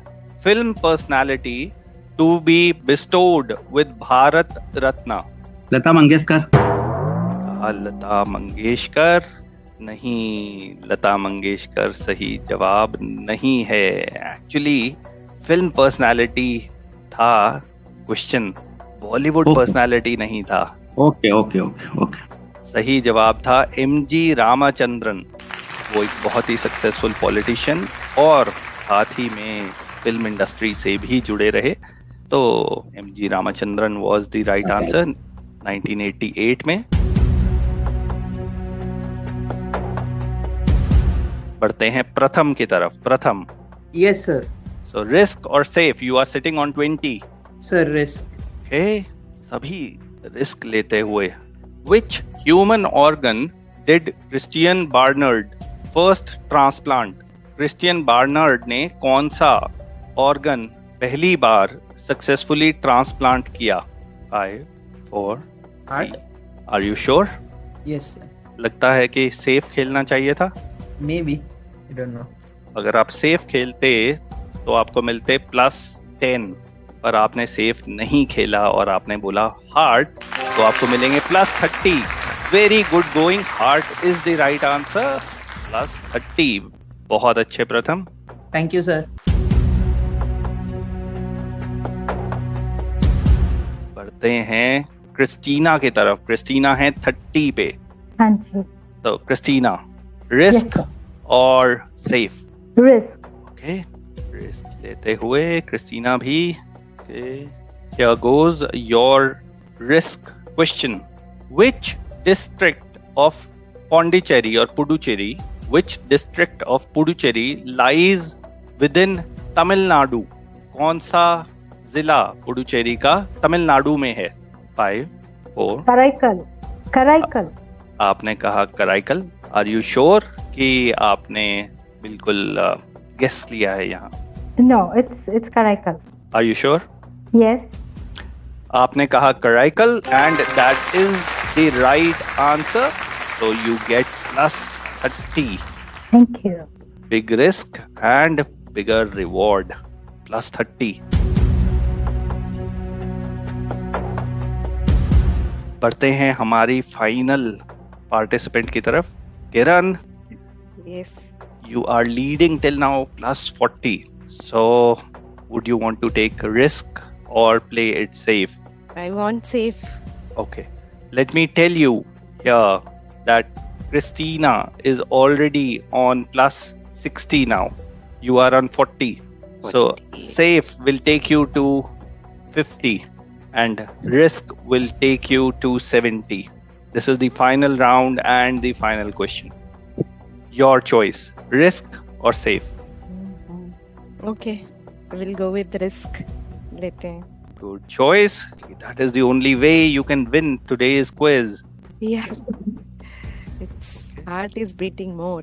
film personality to be bestowed with Bharat Ratna? Lata Mangeshkar. Lata Mangeshkar नहीं, लता मंगेशकर सही जवाब नहीं है। एक्चुअली फिल्म पर्सनालिटी था क्वेश्चन, बॉलीवुड पर्सनालिटी नहीं था। Okay okay okay okay. सही जवाब था MG रामाचंद्रन। वो एक बहुत ही सक्सेसफुल पॉलिटिशियन और साथ ही में फिल्म इंडस्ट्री से भी जुड़े रहे। तो MG Ramachandran was the right answer 1988 में। बढ़ते हैं प्रथम की तरफ। Pratham. Yes sir. So risk और safe, you are sitting on 20। Sir risk. Okay, सभी रिस्क लेते हुए। Which human organ did Christian Barnard first transplant? Christian Barnard ने कौन सा ऑर्गन पहली बार सक्सेसफुली ट्रांसप्लांट किया? 5, 4, 3. Are you sure? यस लगता है कि सेफ खेलना चाहिए था. May be, I don't know. अगर आप सेफ खेलते तो आपको मिलते +10, पर आपने सेफ नहीं खेला और आपने बोला हार्ट, तो आपको मिलेंगे +30. Very good going. Heart is the right answer. +30. बहुत अच्छे प्रथम. Thank you sir. बढ़ते हैं क्रिस्टीना की तरफ. क्रिस्टीना है 30 पे. हाँ जी. तो क्रिस्टीना, रिस्क और सेफ? रिस्क. ओके, रिस्क लेते हुए क्रिस्टीना भी. Here goes your risk question. Which district of Pondicherry or Puducherry, which district of Puducherry lies within Tamil Nadu? कौन सा जिला पुडुचेरी का तमिलनाडु में है? 5, 4. कराईकल. आपने कहा कराईकल. आर यू श्योर कि आपने बिल्कुल गेस लिया है यहाँ? No, it's Karaikal. Are you sure? Yes. आपने कहा Karaikal and that is the right answer. So you get +30. Thank you. Big risk and bigger reward. +30. बढ़ते हैं हमारी फाइनल पार्टिसिपेंट की तरफ. किरण, Yes. you are leading till now +40. So would you want to take a risk or play it safe? I want safe. Okay. Let me tell you here that Christina is already on +60 now. You are on 40. So safe will take you to 50 and risk will take you to 70. This is the final round and the final question. Your choice, risk or safe? Okay, we'll go with risk. लेते हैं. Good choice. That is the only way you can win today's quiz. Yeah. Its heart is beating more.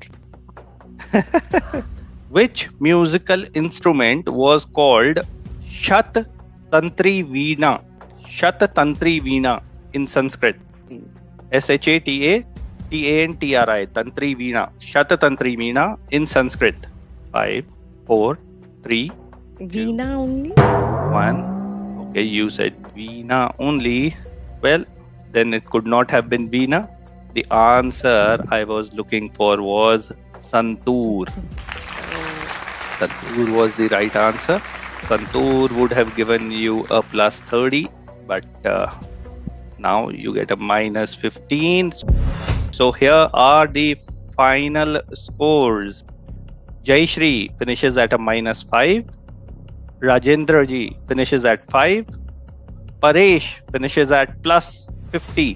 Which musical instrument was called Shat Tantri Veena? Shat Tantri Veena in Sanskrit. SHATATANTRI. Tantri Veena. Shat Tantri Veena in Sanskrit. 5, 4, 3. Veena only? 1. Okay, you said Veena only. Well, then it could not have been Veena. The answer I was looking for was Santoor. Santoor was the right answer. Santoor would have given you a +30, but now you get a -15. So here are the final scores. Jayashri finishes at a -5. Rajendra ji finishes at 5. Paresh finishes at +50.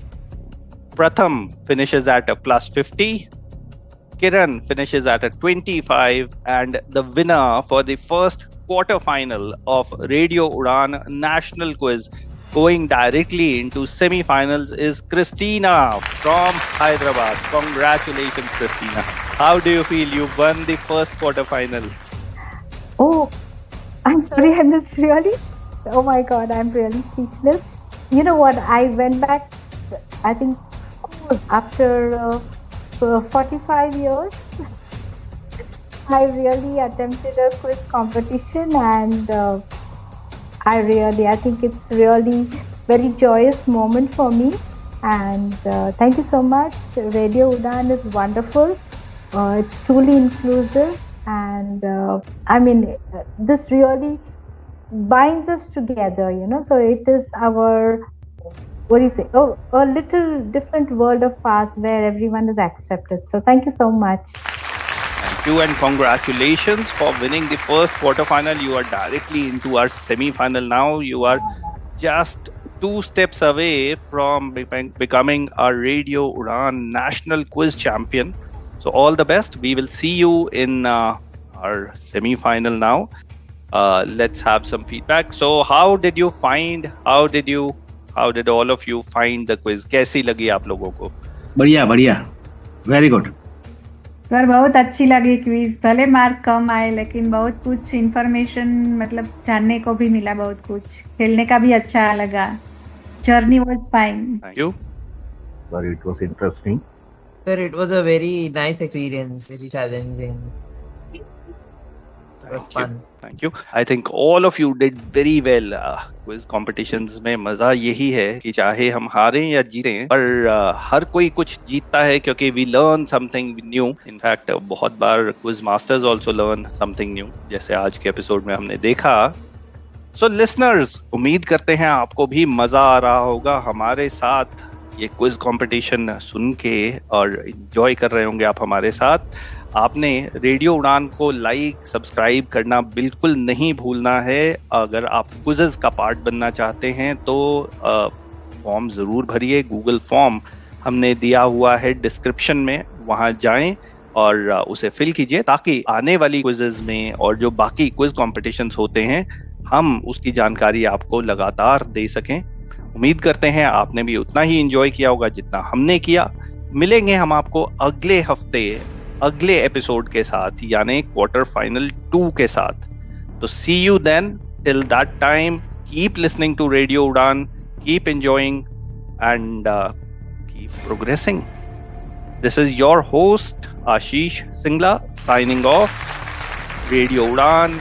Pratham finishes at a +50. Kiran finishes at a 25. And the winner for the first quarter-final of Radio Udan National Quiz, going directly into semi-finals, is Christina from Hyderabad. Congratulations, Christina. How do you feel? You won the first quarter-final. Oh, I'm sorry, I'm just really, oh my God, I'm really speechless. You know what, I went back, I think, school after 45 years. I really attempted a quiz competition and I think it's really very joyous moment for me. And thank you so much. Radio Udan is wonderful. It's truly inclusive. And this really binds us together, so it is our, a little different world of ours where everyone is accepted. So thank you so much. Thank you and congratulations for winning the first quarterfinal. You are directly into our semi-final now. You are just 2 steps away from becoming our Radio Udan National Quiz Champion. So all the best. We will see you in our semi-final now. Let's have some feedback. So how did all of you find the quiz? कैसी लगी आप लोगों को? बढ़िया. Very good sir बहुत अच्छी लगी quiz, भले मार्क कम आए लेकिन बहुत कुछ इंफॉर्मेशन मतलब जानने को भी मिला, बहुत कुछ खेलने का भी अच्छा लगा. Journey was fine. Thank you sir, it was interesting. Sir, it was a very nice experience, very challenging. It was fun. Thank you. I think all of you did very well. Quiz competitions में मजा यही है कि चाहे हम हारें या जीतें, पर हर कोई कुछ जीतता है क्योंकि we learn something new. In fact, बहुत बार quiz masters also learn something new, जैसे आज के एपिसोड में हमने देखा. So listeners, उम्मीद करते हैं आपको भी मजा आ रहा होगा हमारे साथ ये क्विज कंपटीशन सुन के, और एंजॉय कर रहे होंगे आप हमारे साथ. आपने रेडियो उड़ान को लाइक सब्सक्राइब करना बिल्कुल नहीं भूलना है. अगर आप क्विज़ेस का पार्ट बनना चाहते हैं तो फॉर्म ज़रूर भरिए. गूगल फॉर्म हमने दिया हुआ है डिस्क्रिप्शन में, वहाँ जाएं और उसे फिल कीजिए ताकि आने वाली क्विज़ेस में और जो बाकी क्विज कॉम्पिटिशन्स होते हैं हम उसकी जानकारी आपको लगातार दे सकें. उम्मीद करते हैं आपने भी उतना ही एंजॉय किया होगा जितना हमने किया. मिलेंगे हम आपको अगले हफ्ते अगले एपिसोड के साथ, यानी क्वार्टर फाइनल 2 के साथ. तो see you then. Till that time keep listening to radio Udaan, keep enjoying and keep progressing. This is your host Ashish Singla signing off. Radio उड़ान